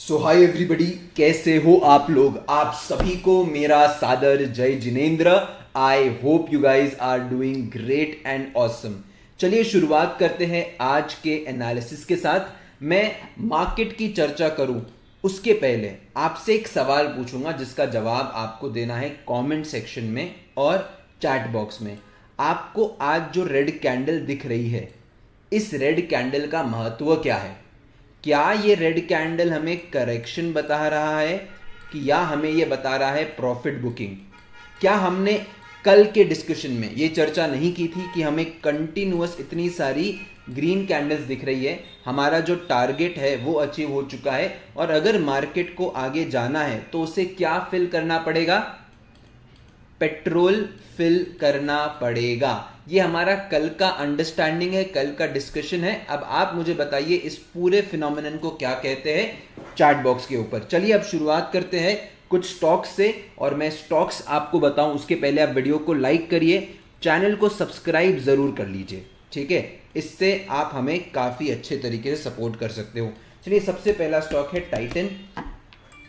सो हाय everybody, कैसे हो आप लोग। आप सभी को मेरा सादर जय Jinendra. I hope you guys are doing great and awesome. चलिए शुरुआत करते हैं आज के एनालिसिस के साथ। मैं मार्केट की चर्चा करूं उसके पहले आपसे एक सवाल पूछूंगा जिसका जवाब आपको देना है कमेंट सेक्शन में और चैट बॉक्स में। आपको आज जो रेड कैंडल दिख रही है, इस रेड कैंडल का महत्व क्या है? क्या ये रेड कैंडल हमें करेक्शन बता रहा है कि या हमें ये बता रहा है प्रॉफिट बुकिंग? क्या हमने कल के डिस्कशन में ये चर्चा नहीं की थी कि हमें कंटिन्यूअस इतनी सारी ग्रीन कैंडल्स दिख रही है, हमारा जो टारगेट है वो अचीव हो चुका है और अगर मार्केट को आगे जाना है तो उसे क्या फिल करना पड़ेगा? पेट्रोल फिल करना पड़ेगा। ये हमारा कल का अंडरस्टैंडिंग है, कल का डिस्कशन है। अब आप मुझे बताइए इस पूरे फिनोमेनन को क्या कहते हैं चैट बॉक्स के ऊपर। चलिए अब शुरुआत करते हैं कुछ स्टॉक्स से और मैं स्टॉक्स आपको बताऊं उसके पहले आप वीडियो को लाइक करिए, चैनल को सब्सक्राइब जरूर कर लीजिए, ठीक है? इससे आप हमें काफ़ी अच्छे तरीके से सपोर्ट कर सकते हो। चलिए सबसे पहला स्टॉक है टाइटन।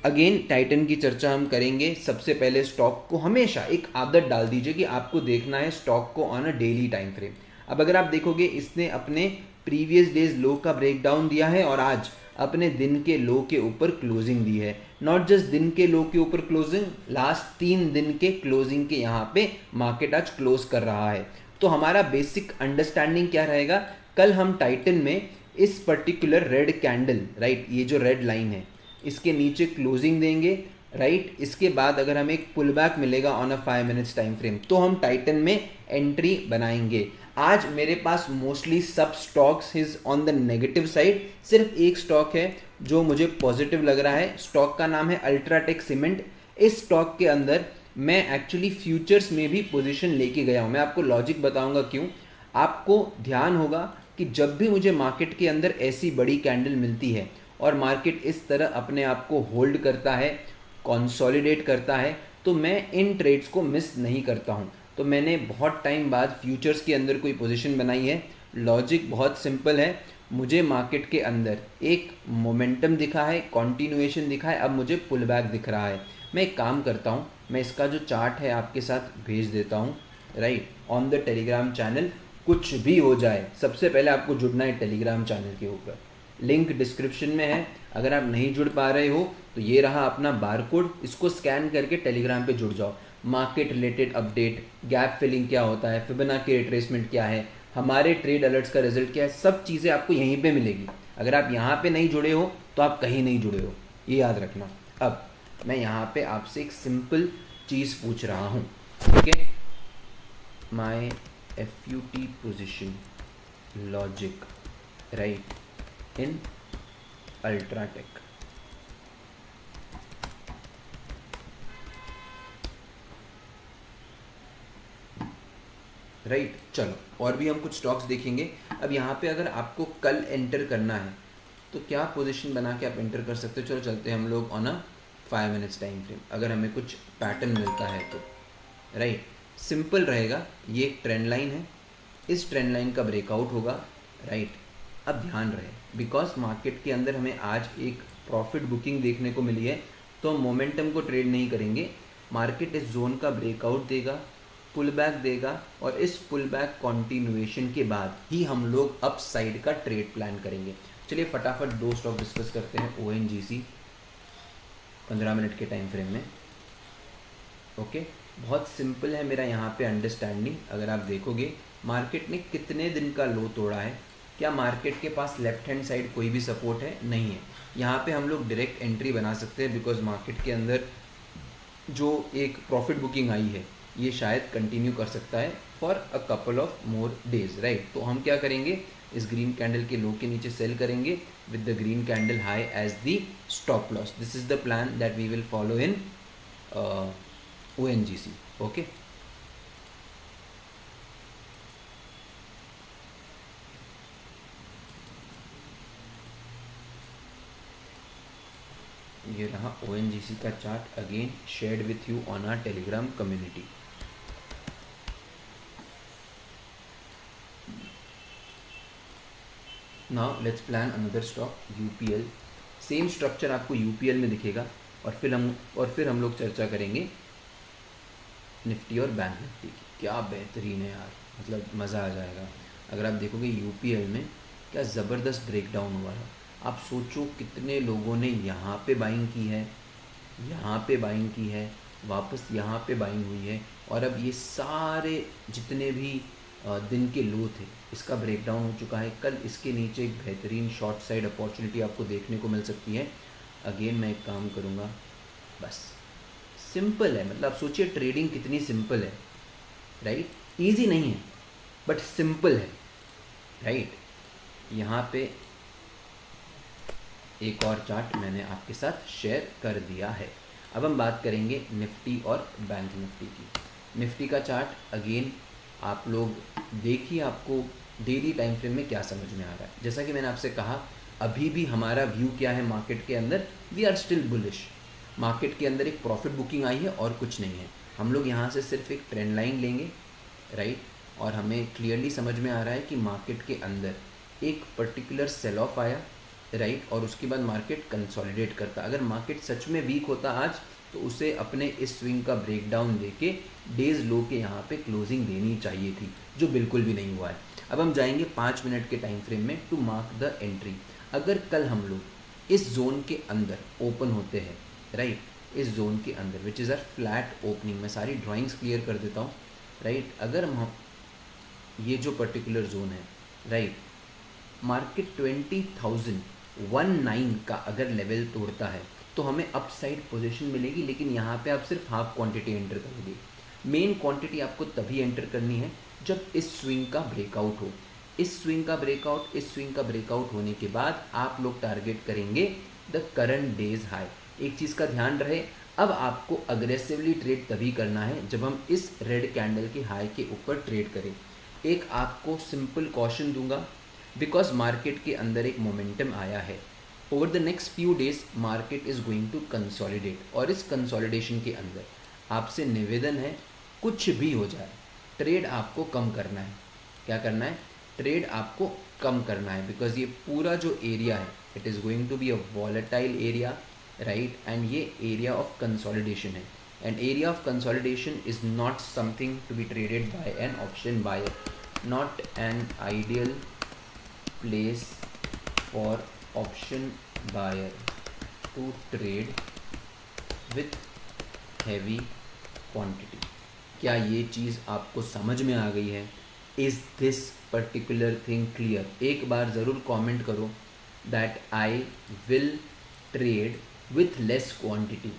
अगेन टाइटन की चर्चा हम करेंगे। सबसे पहले स्टॉक को हमेशा एक आदत डाल दीजिए कि आपको देखना है स्टॉक को on a daily time frame. अब अगर आप देखोगे इसने अपने प्रीवियस डेज लो का ब्रेकडाउन दिया है और आज अपने दिन के लो के ऊपर क्लोजिंग दी है। नॉट जस्ट दिन के लो के ऊपर क्लोजिंग, लास्ट 3 दिन के क्लोजिंग के यहाँ पे मार्केट आज क्लोज कर रहा है। तो हमारा बेसिक अंडरस्टैंडिंग क्या रहेगा? कल हम टाइटन में इस पर्टिकुलर रेड कैंडल, राइट, ये जो रेड लाइन है इसके नीचे क्लोजिंग देंगे, राइट। इसके बाद अगर हमें एक पुल बैक मिलेगा on a 5 minutes time frame तो हम टाइटन में एंट्री बनाएंगे। आज मेरे पास मोस्टली सब stocks is on the negative side. सिर्फ एक स्टॉक है जो मुझे पॉजिटिव लग रहा है, स्टॉक का नाम है अल्ट्राटेक सीमेंट। इस स्टॉक के अंदर मैं एक्चुअली फ्यूचर्स में भी पोजीशन लेके गया हूँ। मैं आपको लॉजिक बताऊंगा क्यों। आपको ध्यान होगा कि जब भी मुझे मार्केट के अंदर ऐसी बड़ी कैंडल मिलती है और मार्केट इस तरह अपने आप को होल्ड करता है, कंसोलिडेट करता है, तो मैं इन ट्रेड्स को मिस नहीं करता हूँ। तो मैंने बहुत टाइम बाद फ्यूचर्स के अंदर कोई पोजीशन बनाई है। लॉजिक बहुत सिंपल है। मुझे मार्केट के अंदर एक मोमेंटम दिखा है, कॉन्टिन्यूएशन दिखा है, अब मुझे पुल बैक दिख रहा है। मैं एक काम करता हूँ, मैं इसका जो चार्ट है आपके साथ भेज देता हूँ, right, on the Telegram channel. कुछ भी हो जाए सबसे पहले आपको जुड़ना है टेलीग्राम चैनल के ऊपर, लिंक डिस्क्रिप्शन में है। अगर आप नहीं जुड़ पा रहे हो तो ये रहा अपना बारकोड, इसको स्कैन करके टेलीग्राम पे जुड़ जाओ। Market related update, gap filling क्या होता है, फिबोनाची रिट्रेसमेंट क्या है, हमारे ट्रेड अलर्ट्स का रिजल्ट क्या है, सब चीज़ें आपको यहीं पे मिलेगी। अगर आप यहाँ पे नहीं जुड़े हो तो आप कहीं नहीं जुड़े हो, ये याद रखना। अब मैं यहाँ पे आपसे एक सिंपल चीज़ पूछ रहा हूँ, ठीक है? माई FUT पोजिशन लॉजिक, राइट, इन अल्ट्राटेक। राइट, चलो और भी हम कुछ स्टॉक्स देखेंगे। अब यहाँ पे अगर आपको कल एंटर करना है तो क्या पोजीशन बना के आप एंटर कर सकते हो? चलो चलते हैं हम लोग on a 5 minutes time frame, अगर हमें कुछ पैटर्न मिलता है तो। राइट, सिंपल रहेगा। ये एक ट्रेंड लाइन है, इस ट्रेंड लाइन का ब्रेकआउट होगा, राइट। अब ध्यान रहे बिकॉज मार्केट के अंदर हमें आज एक प्रॉफिट बुकिंग देखने को मिली है तो हम मोमेंटम को ट्रेड नहीं करेंगे। मार्केट इस जोन का ब्रेकआउट देगा, पुल बैक देगा और इस पुल बैक कॉन्टिन्यूएशन के बाद ही हम लोग अप साइड का ट्रेड प्लान करेंगे। चलिए फटाफट दो स्टॉक डिस्कस करते हैं। ONGC 15 मिनट के टाइम फ्रेम में, ओके। बहुत सिंपल है मेरा यहाँ पे अंडरस्टैंडिंग। अगर आप देखोगे मार्केट ने कितने दिन का लो तोड़ा है, क्या मार्केट के पास लेफ्ट हैंड साइड कोई भी सपोर्ट है? नहीं है। यहाँ पे हम लोग डायरेक्ट एंट्री बना सकते हैं बिकॉज मार्केट के अंदर जो एक प्रॉफिट बुकिंग आई है ये शायद कंटिन्यू कर सकता है for a couple of more days, right. तो हम क्या करेंगे, इस ग्रीन कैंडल के लो के नीचे सेल करेंगे with the green candle high as the stop loss. This is the plan that we will follow in ONGC, okay. ये रहा ONGC का chart, again shared with you on our Telegram community. Now let's plan another stock, UPL। Same structure आपको UPL में दिखेगा, और फिर हम लोग चर्चा करेंगे निफ्टी और बैंक निफ्टी की। क्या बेहतरीन है यार, मतलब मज़ा आ जाएगा। अगर आप देखोगे यूपीएल में क्या ज़बरदस्त ब्रेकडाउन हुआ है। आप सोचो कितने लोगों ने यहाँ पे बाइंग की है, यहाँ पे बाइंग की है, वापस यहाँ पे बाइंग हुई है, और अब ये सारे जितने भी दिन के लो थे इसका ब्रेकडाउन हो चुका है। कल इसके नीचे एक बेहतरीन शॉर्ट साइड अपॉर्चुनिटी आपको देखने को मिल सकती है। अगेन मैं एक काम करूँगा, बस सिंपल है, मतलब आप सोचिए ट्रेडिंग कितनी सिंपल है, राइट। ईजी नहीं है बट सिंपल है, राइट। यहाँ पे एक और चार्ट मैंने आपके साथ शेयर कर दिया है। अब हम बात करेंगे निफ्टी और बैंक निफ्टी की। निफ्टी का चार्ट अगेन आप लोग देखिए, आपको डेली टाइम फ्रेम में क्या समझ में आ रहा है। जैसा कि मैंने आपसे कहा, अभी भी हमारा व्यू क्या है मार्केट के अंदर, we are still bullish. Market के अंदर एक प्रॉफिट बुकिंग आई है और कुछ नहीं है। हम लोग यहाँ से सिर्फ एक ट्रेंड लाइन लेंगे, राइट, और हमें क्लियरली समझ में आ रहा है कि मार्केट के अंदर एक पर्टिकुलर सेल ऑफ आया, राइट, और उसके बाद मार्केट कंसोलिडेट करता। अगर मार्केट सच में वीक होता आज तो उसे अपने इस स्विंग का ब्रेकडाउन देके डेज लो के यहाँ पे क्लोजिंग देनी चाहिए थी, जो बिल्कुल भी नहीं हुआ है। अब हम जाएंगे 5 मिनट के टाइम फ्रेम में टू मार्क द एंट्री। अगर कल हम लोग इस जोन के अंदर ओपन होते हैं, राइट, इस जोन के अंदर which is a flat opening, मैं सारी ड्राइंग्स क्लियर कर देता हूँ, राइट। अगर हम ये जो पर्टिकुलर जोन है, राइट, मार्केट 20,019 का अगर लेवल तोड़ता है तो हमें अपसाइड पोजीशन मिलेगी, लेकिन यहाँ पे आप सिर्फ हाफ क्वांटिटी एंटर करोगे। मेन क्वांटिटी आपको तभी एंटर करनी है जब इस स्विंग का ब्रेकआउट हो। इस स्विंग का ब्रेकआउट होने के बाद आप लोग टारगेट करेंगे द करंट डेज हाई। एक चीज़ का ध्यान रहे, अब आपको अग्रेसिवली ट्रेड तभी करना है जब हम इस रेड कैंडल के हाई के ऊपर ट्रेड करें। एक आपको सिंपल कॉशन दूंगा, बिकॉज मार्केट के अंदर एक मोमेंटम आया है। Over the next few days market is going to consolidate, और इस कंसोलिडेशन के अंदर आपसे निवेदन है, कुछ भी हो जाए ट्रेड आपको कम करना है। क्या करना है? ट्रेड आपको कम करना है, बिकॉज ये पूरा जो एरिया है it is going to be a volatile area, right, and ये एरिया ऑफ कंसोलिडेशन है, and area of consolidation is not something to be traded by an option buyer, not an ideal place for option buyer to trade with heavy quantity. क्या ये चीज़ आपको समझ में आ गई है? Is this particular thing clear? एक बार ज़रूर कमेंट करो that I will trade with less quantity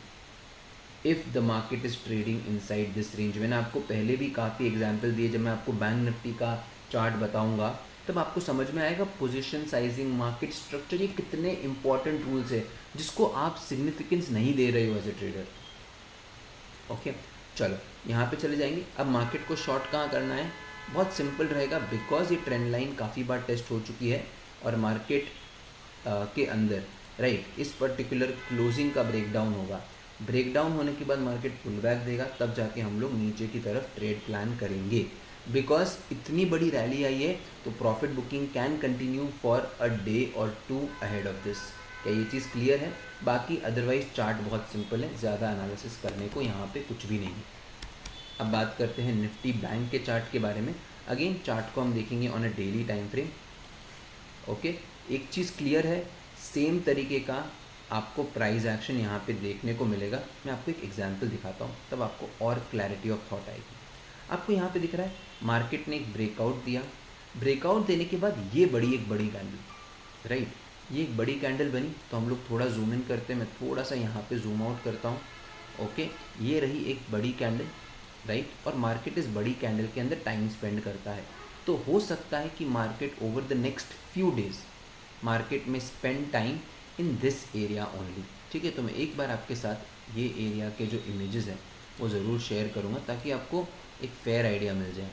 if the market is trading inside this range. मैंने आपको पहले भी काफ़ी एग्जाम्पल दिए, जब मैं आपको बैंक निफ्टी का चार्ट बताऊंगा तब आपको समझ में आएगा पोजीशन साइजिंग, मार्केट स्ट्रक्चर, ये कितने इंपॉर्टेंट रूल्स है जिसको आप सिग्निफिकेंस नहीं दे रहे हो एज ए ट्रेडर। ओके, चलो यहाँ पे चले जाएंगे। अब मार्केट को शॉर्ट कहाँ करना है? बहुत सिंपल रहेगा, बिकॉज ये ट्रेंड लाइन काफ़ी बार टेस्ट हो चुकी है और मार्केट के अंदर, राइट, इस पर्टिकुलर क्लोजिंग का ब्रेकडाउन होगा। ब्रेकडाउन होने के बाद मार्केट पुल बैक देगा, तब जाके हम लोग नीचे की तरफ ट्रेड प्लान करेंगे। बिकॉज इतनी बड़ी रैली आई है तो profit booking can continue for a day और 2 अहेड ऑफ दिस। क्या ये चीज़ क्लियर है? बाकी अदरवाइज चार्ट बहुत सिंपल है, ज़्यादा एनालिसिस करने को यहाँ पे कुछ भी नहीं है। अब बात करते हैं निफ्टी बैंक के चार्ट के बारे में। अगेन चार्ट को हम देखेंगे on a daily time frame. Okay, एक चीज़ क्लियर है, सेम तरीके का आपको प्राइस एक्शन यहाँ पे देखने को मिलेगा। मैं आपको एक एग्जांपल दिखाता हूँ, तब आपको और क्लैरिटी ऑफ थॉट आएगी। आपको यहाँ पे दिख रहा है मार्केट ने एक ब्रेकआउट दिया, ब्रेकआउट देने के बाद ये एक बड़ी कैंडल, राइट, ये एक बड़ी कैंडल बनी। तो हम लोग थोड़ा जूम इन करते हैं, मैं थोड़ा सा यहाँ पे जूम आउट करता हूँ। ओके, ये रही एक बड़ी कैंडल, राइट, और मार्केट इस बड़ी कैंडल के अंदर टाइम स्पेंड करता है। तो हो सकता है कि market over the next few days market में spend time in this area only. ठीक है, तो मैं एक बार आपके साथ ये एरिया के जो इमेजेस हैं वो ज़रूर शेयर करूँगा ताकि आपको एक फेयर आइडिया मिल जाए।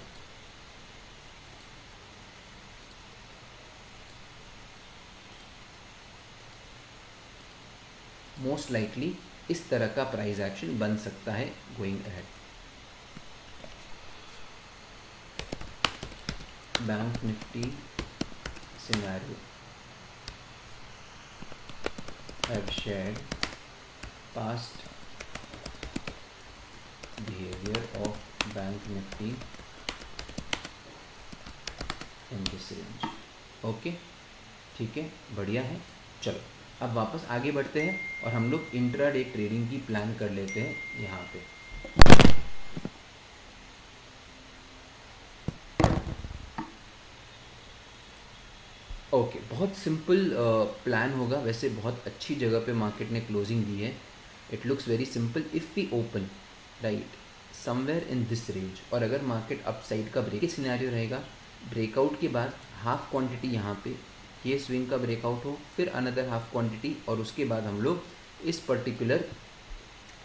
मोस्ट लाइकली इस तरह का प्राइस एक्शन बन सकता है going ahead. Bank Nifty scenario, have shared past behavior of Bank Nifty in this range. Okay, ठीक है, बढ़िया है। चलो अब वापस आगे बढ़ते हैं और हम लोग इंट्राडे ट्रेडिंग की प्लान कर लेते हैं यहाँ पे। ओके, बहुत सिंपल प्लान होगा। वैसे बहुत अच्छी जगह पे मार्केट ने क्लोजिंग दी है। It looks very simple. If we open right somewhere in this range, और अगर मार्केट अपसाइड का ब्रेक सिनेरियो रहेगा, ब्रेकआउट के बाद हाफ क्वांटिटी यहाँ पे ये स्विंग का ब्रेकआउट हो, फिर अनदर हाफ क्वांटिटी, और उसके बाद हम लोग इस पर्टिकुलर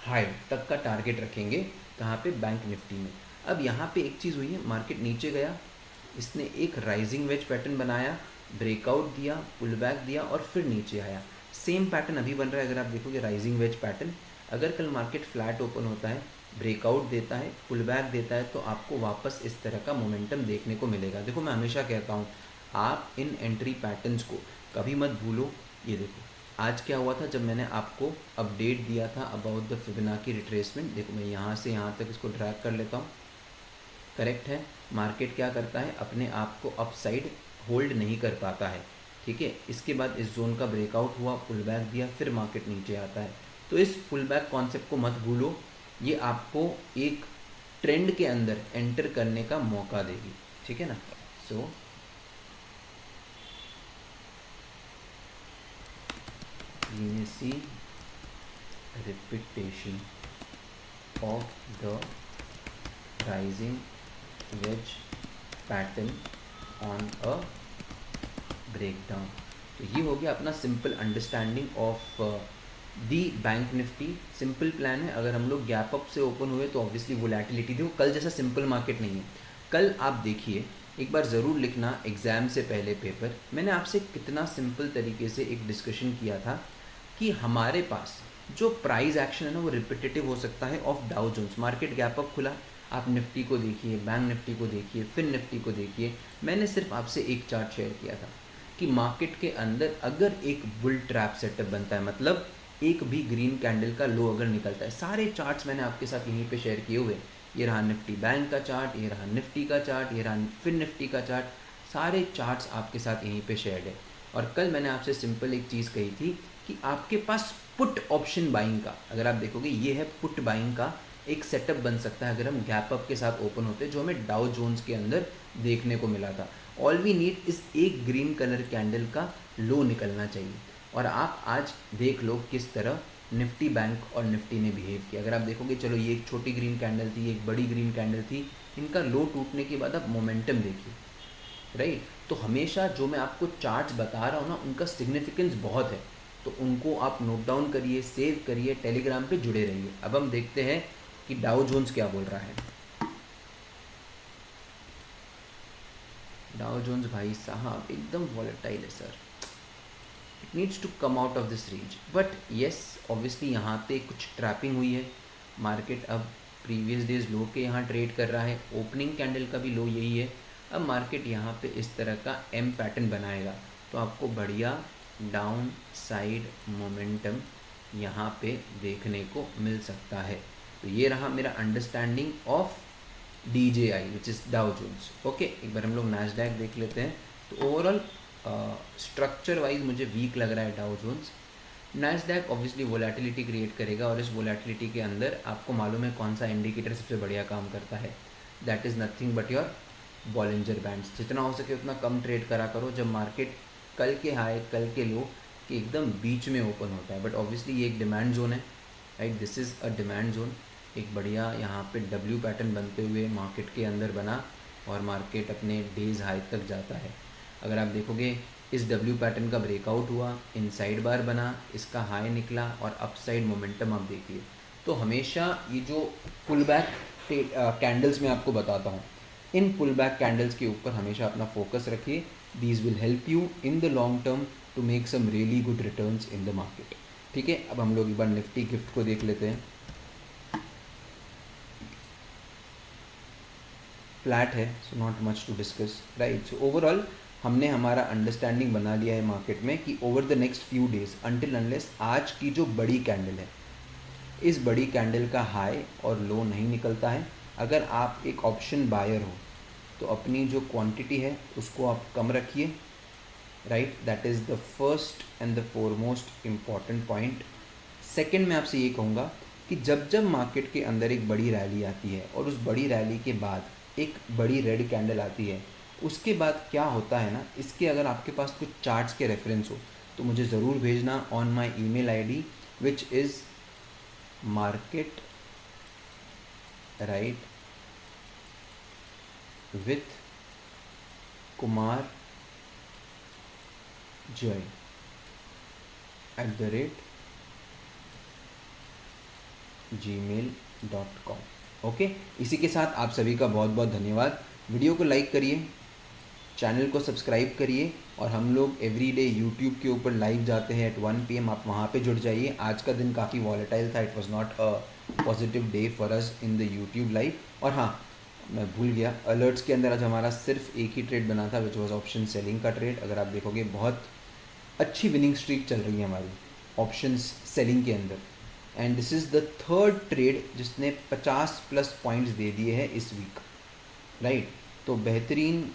हाई तक का टारगेट रखेंगे। कहाँ पे? बैंक निफ्टी में। अब यहाँ पे एक चीज़ हुई है, मार्केट नीचे गया, इसने एक राइजिंग वेज पैटर्न बनाया, ब्रेकआउट दिया, पुल बैक दिया और फिर नीचे आया। सेम पैटर्न अभी बन रहा है। अगर आप देखोगे राइजिंग वेज पैटर्न, अगर कल मार्केट फ्लैट ओपन होता है, ब्रेकआउट देता है, पुल बैक देता है, तो आपको वापस इस तरह का मोमेंटम देखने को मिलेगा। देखो मैं हमेशा कहता हूँ आप इन एंट्री पैटर्न्स को कभी मत भूलो। ये देखो आज क्या हुआ था, जब मैंने आपको अपडेट दिया था अबाउट द फिबोनाची रिट्रेसमेंट। देखो मैं यहाँ से यहाँ तक इसको ड्रैग कर लेता हूँ। करेक्ट है, मार्केट क्या करता है, अपने आप को अपसाइड होल्ड नहीं कर पाता है। ठीक है, इसके बाद इस जोन का ब्रेकआउट हुआ, पुल बैक दिया, फिर मार्केट नीचे आता है। तो इस पुल बैक कॉन्सेप्ट को मत भूलो, ये आपको एक ट्रेंड के अंदर एंटर करने का मौका देगी। ठीक है ना। सो you may see repetition of the rising wedge pattern on a breakdown। तो ये हो गया अपना simple understanding of the bank Nifty. Simple plan है। अगर हम लोग गैप अप से ओपन हुए तो ऑब्वियसली वोलेटिलिटी देखो, कल जैसा सिंपल मार्केट नहीं है। कल आप देखिए, एक बार ज़रूर लिखना एग्ज़ाम से पहले पेपर, मैंने आपसे कितना सिंपल तरीके से एक डिस्कशन किया था कि हमारे पास जो प्राइस एक्शन है ना वो रिपीटेटिव हो सकता है of Dow Jones. Market gap up खुला, आप निफ्टी को देखिए, बैंक निफ्टी को देखिए, फिर निफ्टी को देखिए। मैंने सिर्फ आपसे एक चार्ट शेयर किया था कि मार्केट के अंदर अगर एक बुल ट्रैप सेटअप बनता है, मतलब एक भी ग्रीन कैंडल का लो अगर निकलता है, सारे चार्ट्स मैंने आपके साथ यहीं पे शेयर किए हुए। ये रहा निफ्टी बैंक का चार्ट, ये रहा निफ्टी का चार्ट, ये रहा फिर निफ्टी का चार्ट, सारे चार्ट्स आपके साथ यहीं पे शेयर है। और कल मैंने आपसे सिंपल एक चीज़ कही थी कि आपके पास पुट ऑप्शन बाइंग का, अगर आप देखोगे ये है पुट बाइंग का एक सेटअप बन सकता है अगर हम गैप अप के साथ ओपन होते, जो हमें डाउ जोन्स के अंदर देखने को मिला था। ऑल वी नीड इस एक ग्रीन कलर कैंडल का लो निकलना चाहिए। और आप आज देख लो किस तरह निफ्टी बैंक और निफ्टी ने बिहेव किया। अगर आप देखोगे, चलो ये एक छोटी ग्रीन कैंडल थी, एक बड़ी ग्रीन कैंडल थी, इनका लो टूटने के बाद आप मोमेंटम देखिए, राइट। तो हमेशा जो मैं आपको चार्ट्स बता रहा हूँ ना, उनका सिग्निफिकेंस बहुत है, तो उनको आप नोट डाउन करिए, सेव करिए, टेलीग्राम पे जुड़े रहिए। अब हम देखते हैं कि डाउ जोन्स क्या बोल रहा है। डाउ जोन्स भाई साहब एकदम वॉलेटाइल है sir, it needs to come out of this range. But yes, obviously यहाँ पे कुछ ट्रैपिंग हुई है। मार्केट अब प्रीवियस डेज लो के यहाँ ट्रेड कर रहा है, ओपनिंग कैंडल का भी लो यही है। अब मार्केट यहाँ पे इस तरह का एम पैटर्न बनाएगा तो आपको बढ़िया डाउन साइड मोमेंटम यहाँ पे देखने को मिल सकता है। तो ये रहा मेरा understanding of DJI which is Dow Jones. Okay, एक बार हम लोग नैस्डैक देख लेते हैं। तो ओवरऑल स्ट्रक्चर वाइज मुझे वीक लग रहा है Dow Jones. Nasdaq obviously volatility create करेगा, और इस वोलेटिलिटी के अंदर आपको मालूम है कौन सा इंडिकेटर सबसे बढ़िया काम करता है, that is nothing but your Bollinger bands. जितना हो सके उतना कम ट्रेड करा करो जब मार्केट कल के हाई कल के लो के एकदम बीच में ओपन होता है। बट ऑब्वियसली ये एक डिमांड जोन है, right, this is a demand zone. एक बढ़िया यहाँ पे डब्ल्यू पैटर्न बनते हुए मार्केट के अंदर बना और मार्केट अपने डेज हाई तक जाता है। अगर आप देखोगे इस डब्ल्यू पैटर्न का ब्रेकआउट हुआ, इनसाइड बार बना, इसका हाई निकला और अपसाइड मोमेंटम आप देखिए। तो हमेशा ये जो पुल बैक कैंडल्स मैं आपको बताता हूँ, इन पुल बैक कैंडल्स के ऊपर हमेशा अपना फोकस रखिए। These will help you in the long term to make some really good returns in the market. ठीक है, अब हम लोग एक बार निफ्टी गिफ्ट को देख लेते हैं। फ्लैट है, so not much to discuss, right. So overall हमने हमारा अंडरस्टैंडिंग बना लिया है मार्केट में कि over the next few days until unless आज की जो बड़ी कैंडल है, इस बड़ी कैंडल का हाई और लो नहीं निकलता है, अगर आप एक ऑप्शन बायर हो तो अपनी जो क्वांटिटी है उसको आप कम रखिए, right. That is the first and the foremost important point. Second, मैं आपसे ये कहूँगा कि जब जब मार्केट के अंदर एक बड़ी रैली आती है और उस बड़ी रैली के बाद एक बड़ी रेड कैंडल आती है, उसके बाद क्या होता है ना, इसके अगर आपके पास कुछ चार्ट्स के रेफरेंस हो तो मुझे ज़रूर भेजना on my email ID which is market right with Kumar Joy @gmail.com। Okay, इसी के साथ आप सभी का बहुत बहुत धन्यवाद। वीडियो को लाइक करिए, चैनल को सब्सक्राइब करिए, और हम लोग एवरीडे यूट्यूब के ऊपर लाइव जाते हैं एट 1 PM, आप वहाँ पे जुड़ जाइए। आज का दिन काफ़ी वॉलेटाइल था, it was not a positive day for us in the YouTube live. और हाँ, मैं भूल गया, अलर्ट्स के अंदर आज हमारा सिर्फ एक ही ट्रेड बना था विच वॉज ऑप्शन सेलिंग का ट्रेड। अगर आप देखोगे बहुत अच्छी विनिंग स्ट्रीक चल रही है हमारी ऑप्शंस सेलिंग के अंदर, and this is the third trade जिसने 50+ पॉइंट्स दे दिए हैं इस वीक, राइट। तो बेहतरीन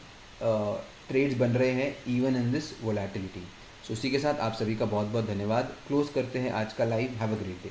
ट्रेड्स बन रहे हैं इवन इन दिस वोलेटिलिटी। सो उसी के साथ आप सभी का बहुत बहुत धन्यवाद। क्लोज करते हैं आज का live. Have a great day.